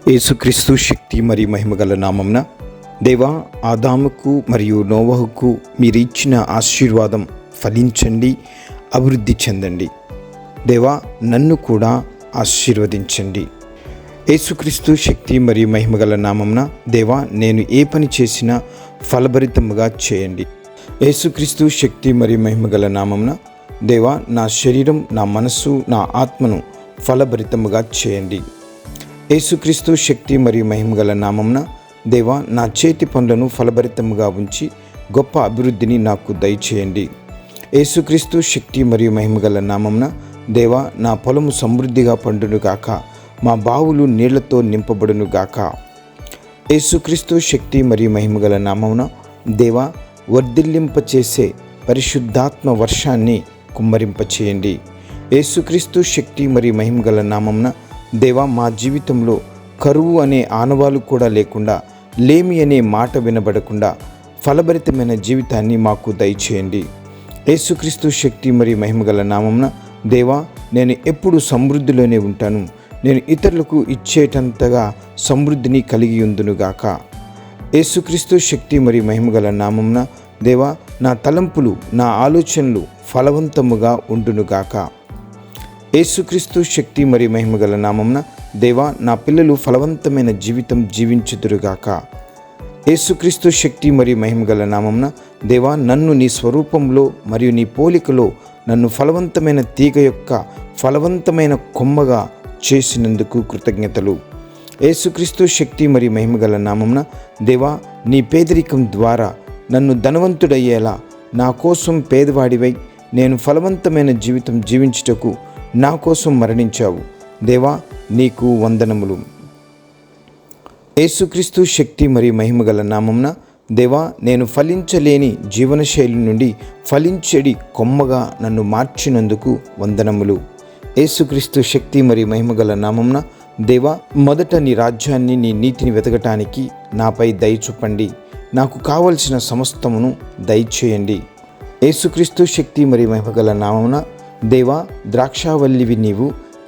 యేసుక్రీస్తు శక్తి మరియు మహిమగల నామమున దేవా, ఆదాముకు మరియు నోవహుకు మీరు ఇచ్చిన ఆశీర్వాదం ఫలించండి, అభివృద్ధి చెందండి. దేవా, నన్ను కూడా ఆశీర్వదించండి. యేసుక్రీస్తు శక్తి మరియు మహిమగల నామమున దేవా, నేను ఏ పని చేసినా ఫలభరితముగా చేయండి. యేసుక్రీస్తు శక్తి మరియు మహిమగల నామమున దేవా, నా శరీరం, నా మనస్సు, నా ఆత్మను ఫలభరితముగా చేయండి. యేసుక్రీస్తు శక్తి మరియు మహిమగల నామమున దేవా, నా చేతి పనులను ఫలభరితముగా ఉంచి గొప్ప అభివృద్ధిని నాకు దయచేయండి. యేసుక్రీస్తు శక్తి మరియు మహిమగల నామమున దేవా, నా పొలము సమృద్ధిగా పండునుగాక, మా బావులు నీళ్లతో నింపబడునుగాక. యేసుక్రీస్తు శక్తి మరియు మహిమగల నామమున దేవా, వర్ధిల్లింపచేసే పరిశుద్ధాత్మ వర్షాన్ని కుమ్మరింపచేయండి. యేసుక్రీస్తు శక్తి మరియు మహిమగల నామమున దేవా, మా జీవితంలో కరువు అనే ఆనవాలు కూడా లేకుండా, లేమి అనే మాట వినబడకుండా ఫలభరితమైన జీవితాన్ని మాకు దయచేయండి. యేసుక్రీస్తు శక్తి మరియు మహిమగల నామమున దేవా, నేను ఎప్పుడు సమృద్ధిలోనే ఉంటాను. నేను ఇతరులకు ఇచ్చేటంతగా సమృద్ధిని కలిగి ఉందునుగాక. యేసుక్రీస్తు శక్తి మరియు మహిమగల నామమున దేవా, నా తలంపులు, నా ఆలోచనలు ఫలవంతముగా ఉండునుగాక. యేసుక్రీస్తు శక్తి మరియు మహిమగల నామమున దేవా, నా పిల్లలు ఫలవంతమైన జీవితం జీవించుదురుగాక. యేసుక్రీస్తు శక్తి మరియు మహిమగల నామమున దేవా, నన్ను నీ స్వరూపంలో మరియు నీ పోలికలో నన్ను ఫలవంతమైన తీగ యొక్క ఫలవంతమైన కొమ్మగా చేసినందుకు కృతజ్ఞతలు. యేసుక్రీస్తు శక్తి మరియు మహిమగల నామమున దేవా, నీ పేదరికం ద్వారా నన్ను ధనవంతుడయ్యేలా నా కోసం పేదవాడివై నేను ఫలవంతమైన జీవితం జీవించుటకు నా కోసం మరణించావు. దేవా, నీకు వందనములు. యేసుక్రీస్తు శక్తి మరియు మహిమగల నామమున దేవా, నేను ఫలించలేని జీవనశైలి నుండి ఫలించడి కొమ్మగా నన్ను మార్చినందుకు వందనములు. యేసుక్రీస్తు శక్తి మరియు మహిమగల నామమున దేవా, మొదట నీ రాజ్యాన్ని, నీ నీతిని వెతకటానికి నాపై దయ చూపండి. నాకు కావలసిన సమస్తమును దయచేయండి. యేసుక్రీస్తు శక్తి మరియు మహిమగల నామమున దేవా, ద్రాక్షావల్లివి నీవు,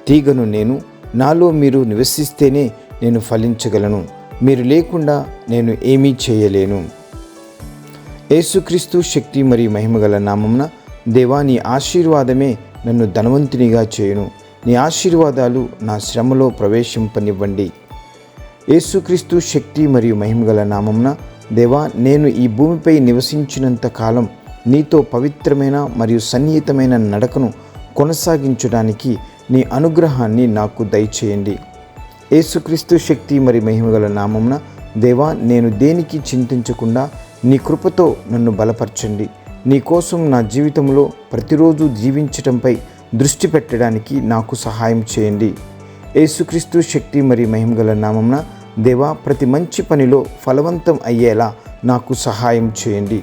తీగను నేను. నాలో మీరు నివసిస్తేనే నేను ఫలించగలను. మీరు లేకుండా నేను ఏమీ చేయలేను. యేసుక్రీస్తు శక్తి మరియు మహిమగల నామమున దేవా, నీ ఆశీర్వాదమే నన్ను ధనవంతునిగా చేయును. నీ ఆశీర్వాదాలు నా శ్రమలో ప్రవేశింపనివ్వండి. యేసుక్రీస్తు శక్తి మరియు మహిమగల నామమున దేవా, నేను ఈ భూమిపై నివసించినంత కాలం నీతో పవిత్రమైన మరియు సన్నిహితమైన నడకను కొనసాగించడానికి నీ అనుగ్రహాన్ని నాకు దయచేయండి. యేసుక్రీస్తు శక్తి మరియు మహిమగల నామమున దేవా, నేను దేనికి చింతించకుండా నీ కృపతో నన్ను బలపరచండి. నీ కోసం నా జీవితంలో ప్రతిరోజు జీవించటంపై దృష్టి పెట్టడానికి నాకు సహాయం చేయండి. యేసుక్రీస్తు శక్తి మరియు మహిమగల నామమున దేవా, ప్రతి మంచి పనిలో ఫలవంతం అయ్యేలా నాకు సహాయం చేయండి.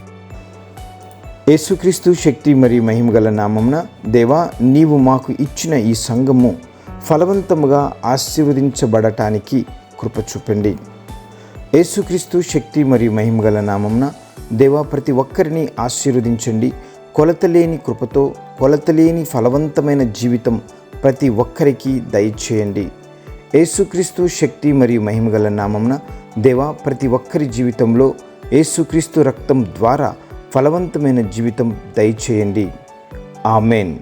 యేసుక్రీస్తు శక్తి మరియు మహిమగల నామమున దేవా, నీవు మాకు ఇచ్చిన ఈ సంఘము ఫలవంతముగా ఆశీర్వదించబడటానికి కృప చూపండి. యేసుక్రీస్తు శక్తి మరియు మహిమగల నామమున దేవా, ప్రతి ఒక్కరిని ఆశీర్వదించండి. కొలతలేని కృపతో, కొలతలేని ఫలవంతమైన జీవితం ప్రతి ఒక్కరికి దయచేయండి. యేసుక్రీస్తు శక్తి మరియు మహిమగల నామమున దేవా, ప్రతి ఒక్కరి జీవితంలో యేసుక్రీస్తు రక్తం ద్వారా ఫలవంతమైన జీవితం దయచేయండి. ఆమెన్.